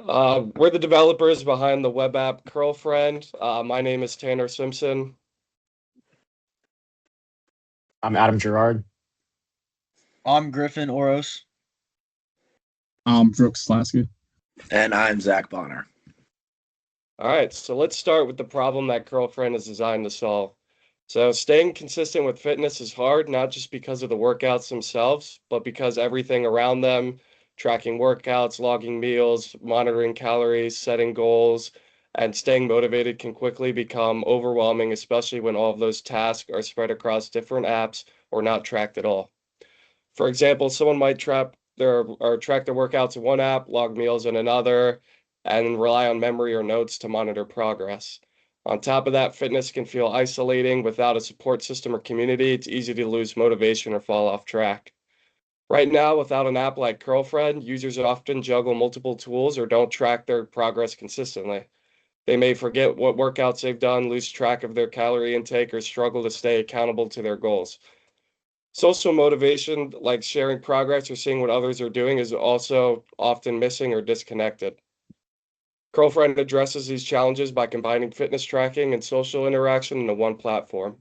We're the developers behind the web app CurlFriend. My name is Tanner Simpson. I'm Adam Gerard. I'm Griffin Oros. I'm Brooks Lasky. And I'm Zach Bonner. All right, so let's start with the problem that CurlFriend is designed to solve. So staying consistent with fitness is hard, not just because of the workouts themselves, but because everything around them, tracking workouts, logging meals, monitoring calories, setting goals, and staying motivated can quickly become overwhelming, especially when all of those tasks are spread across different apps or not tracked at all. For example, someone might track their workouts in one app, log meals in another, and rely on memory or notes to monitor progress. On top of that, fitness can feel isolating. Without a support system or community, it's easy to lose motivation or fall off track. Right now, without an app like CurlFriend, users often juggle multiple tools or don't track their progress consistently. They may forget what workouts they've done, lose track of their calorie intake, or struggle to stay accountable to their goals. Social motivation, like sharing progress or seeing what others are doing, is also often missing or disconnected. CurlFriend addresses these challenges by combining fitness tracking and social interaction into one platform.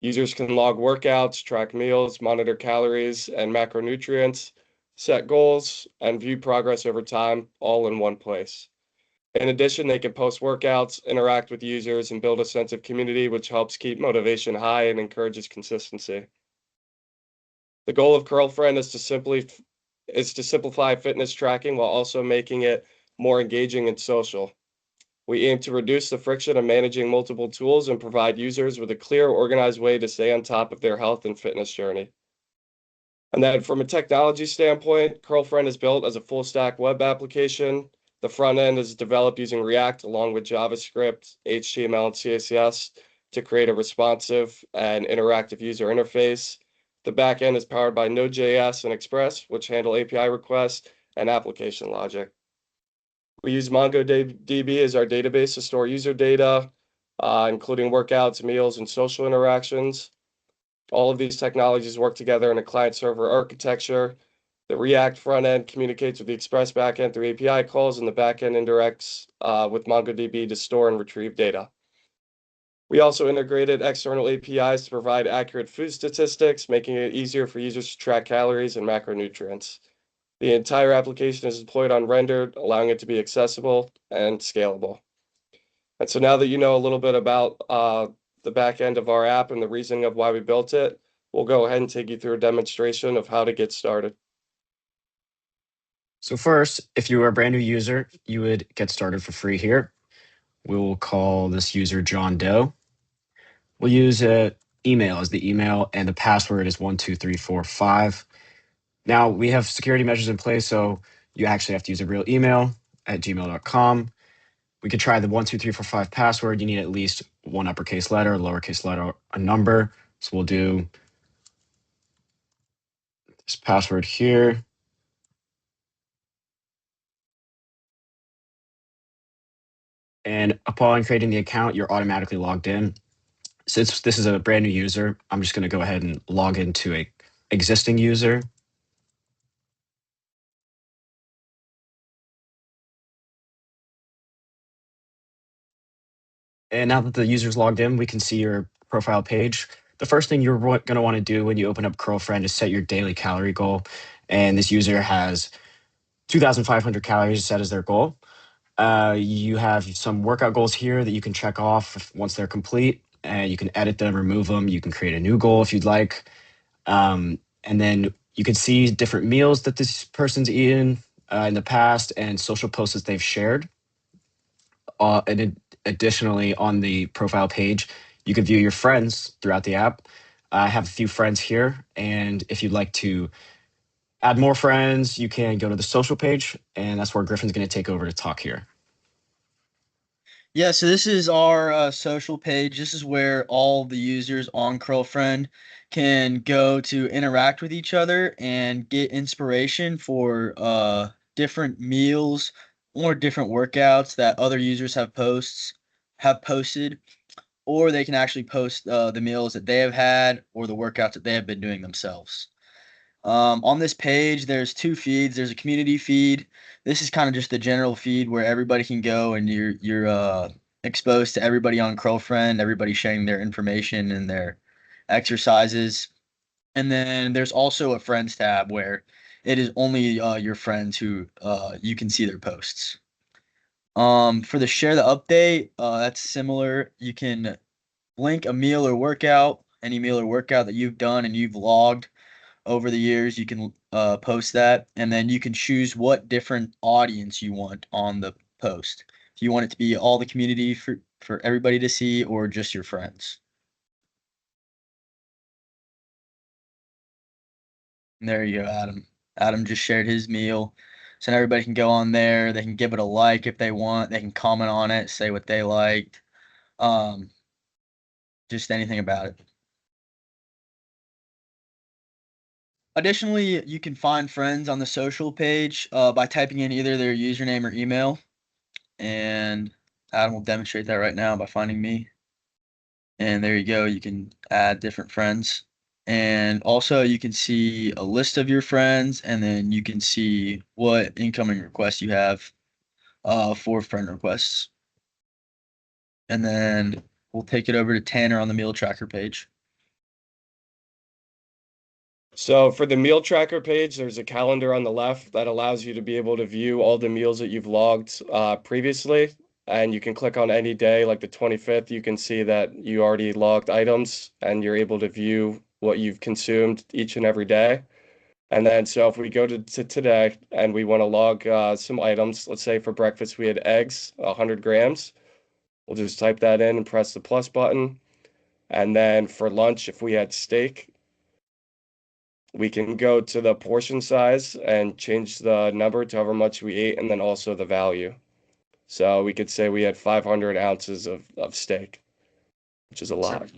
Users can log workouts, track meals, monitor calories and macronutrients, set goals, and view progress over time, all in one place. In addition, they can post workouts, interact with users, and build a sense of community, which helps keep motivation high and encourages consistency. The goal of CurlFriend is to simplify fitness tracking while also making it more engaging and social. We aim to reduce the friction of managing multiple tools and provide users with a clear, organized way to stay on top of their health and fitness journey. And then from a technology standpoint, CurlFriend is built as a full stack web application. The front end is developed using React along with JavaScript, HTML, and CSS to create a responsive and interactive user interface. The back end is powered by Node.js and Express, which handle API requests and application logic. We use MongoDB as our database to store user data, including workouts, meals, and social interactions. All of these technologies work together in a client-server architecture. The React front end communicates with the Express backend through API calls, and the backend interacts with MongoDB to store and retrieve data. We also integrated external APIs to provide accurate food statistics, making it easier for users to track calories and macronutrients. The entire application is deployed on rendered, allowing it to be accessible and scalable. And so now that you know a little bit about the back end of our app and the reasoning of why we built it, we'll go ahead and take you through a demonstration of how to get started. So first, if you are a brand new user, you would get started for free here. We will call this user John Doe. We'll use email as the email, and the password is 12345. Now, we have security measures in place, so you actually have to use a real email at gmail.com. We could try the 12345 password. You need at least one uppercase letter, a lowercase letter, a number. So we'll do this password here. And upon creating the account, you're automatically logged in. Since this is a brand new user, I'm just going to go ahead and log into a existing user. And now that the user's logged in, we can see your profile page. The first thing you're going to want to do when you open up CurlFriend is set your daily calorie goal. And this user has 2,500 calories set as their goal. You have some workout goals here that you can check off once they're complete. And you can edit them, remove them. You can create a new goal if you'd like. And then you can see different meals that this person's eaten in the past and social posts that they've shared. And additionally, on the profile page, you can view your friends throughout the app. I have a few friends here, and if you'd like to add more friends, you can go to the social page, and that's where Griffin's going to take over to talk here. Yeah, so this is our social page. This is where all the users on CurlFriend can go to interact with each other and get inspiration for different meals or different workouts that other users have posted, or they can actually post the meals that they have had or the workouts that they have been doing themselves. On this page, there's two feeds. There's a community feed. This is kind of just the general feed where everybody can go and you're exposed to everybody on CurlFriend, everybody sharing their information and their exercises. And then there's also a friends tab where it is only your friends who you can see their posts. For the share the update, that's similar. You can link a meal or workout, any meal or workout that you've done and you've logged over the years. You can post that, and then you can choose what different audience you want on the post. Do you want it to be all the community for everybody to see, or just your friends? And there you go, Adam. Adam just shared his meal. So now everybody can go on there. They can give it a like if they want. They can comment on it, say what they liked. Um, just anything about it. Additionally, you can find friends on the social page by typing in either their username or email. And Adam will demonstrate that right now by finding me. And there you go. You can add different friends. And also you can see a list of your friends, and then you can see what incoming requests you have for friend requests. And then we'll take it over to Tanner on the meal tracker page. So for the meal tracker page, there's a calendar on the left that allows you to be able to view all the meals that you've logged previously. And you can click on any day, like the 25th, you can see that you already logged items and you're able to view what you've consumed each and every day. And then, so if we go to today and we want to log some items, let's say for breakfast we had eggs, 100 grams. We'll just type that in and press the plus button. And then for lunch, if we had steak, we can go to the portion size and change the number to however much we ate, and then also the value. So we could say we had 500 ounces of steak, which is a lot.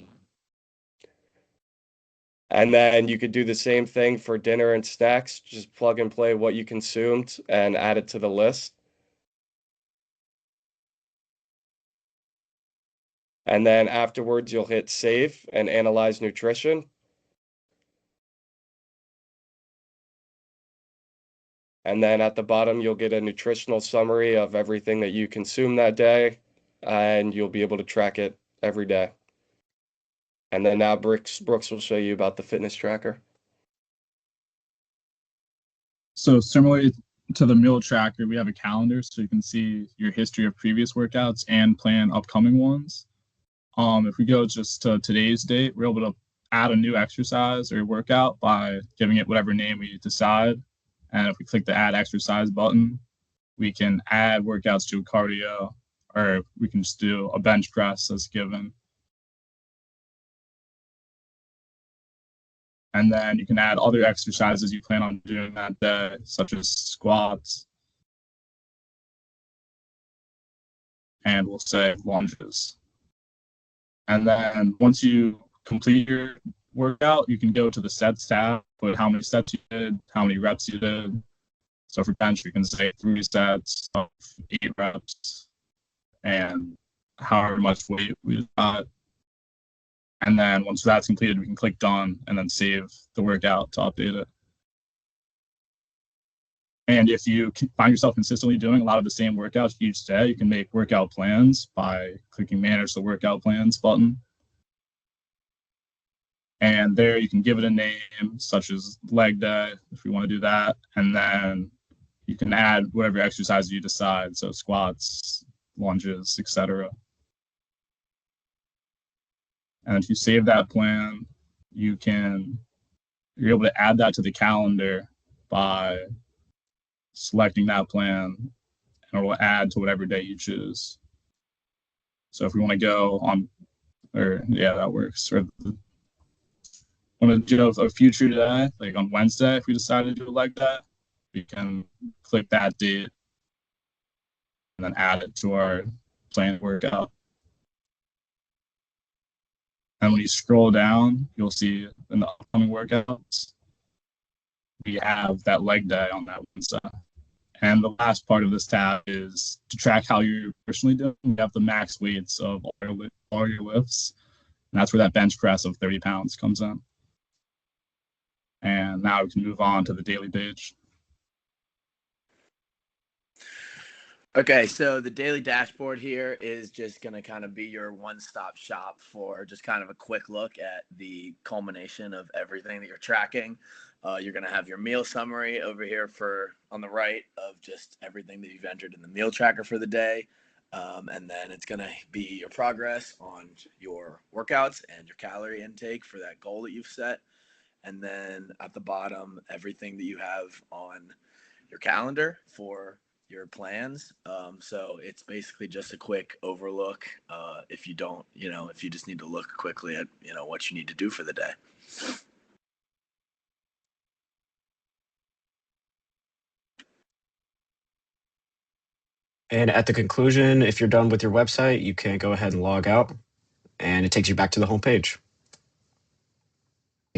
And then you could do the same thing for dinner and snacks. Just plug and play what you consumed and add it to the list. And then afterwards, you'll hit save and analyze nutrition. And then at the bottom, you'll get a nutritional summary of everything that you consume that day, and you'll be able to track it every day. And then now Brooks will show you about the fitness tracker. So similarly to the meal tracker, we have a calendar so you can see your history of previous workouts and plan upcoming ones. If we go just to today's date, we're able to add a new exercise or workout by giving it whatever name we decide. And if we click the add exercise button, we can add workouts to a cardio, or we can just do a bench press as given. And then you can add other exercises you plan on doing that day, such as squats, and we'll say lunges. And then once you complete your workout, you can go to the sets tab, put how many sets you did, how many reps you did. So for bench, you can say 3 sets of 8 reps and however much weight we got. And then once that's completed, we can click done and then save the workout to update it. And if you find yourself consistently doing a lot of the same workouts each day, you can make workout plans by clicking manage the workout plans button. And there you can give it a name, such as leg day, if you want to do that. And then you can add whatever exercise you decide, so squats, lunges, etc. And if you save that plan, you're able to add that to the calendar by selecting that plan, and it will add to whatever day you choose. So if we want to go on, or yeah, that works. Or want to do a future day, like on Wednesday, if we decide to do it like that, we can click that date and then add it to our planned workout. And when you scroll down, you'll see in the upcoming workouts, we have that leg day on that Wednesday. And the last part of this tab is to track how you're personally doing. We have the max weights of all your lifts. And that's where that bench press of 30 pounds comes in. And now we can move on to the daily page. Okay, so the daily dashboard here is just going to kind of be your one-stop shop for just kind of a quick look at the culmination of everything that you're tracking. You're going to have your meal summary over here on the right of just everything that you've entered in the meal tracker for the day. And then it's going to be your progress on your workouts and your calorie intake for that goal that you've set. And then at the bottom, everything that you have on your calendar for your plans. So it's basically just a quick overlook if you don't, if you just need to look quickly at, what you need to do for the day. And at the conclusion, if you're done with your website, you can go ahead and log out, and it takes you back to the home page.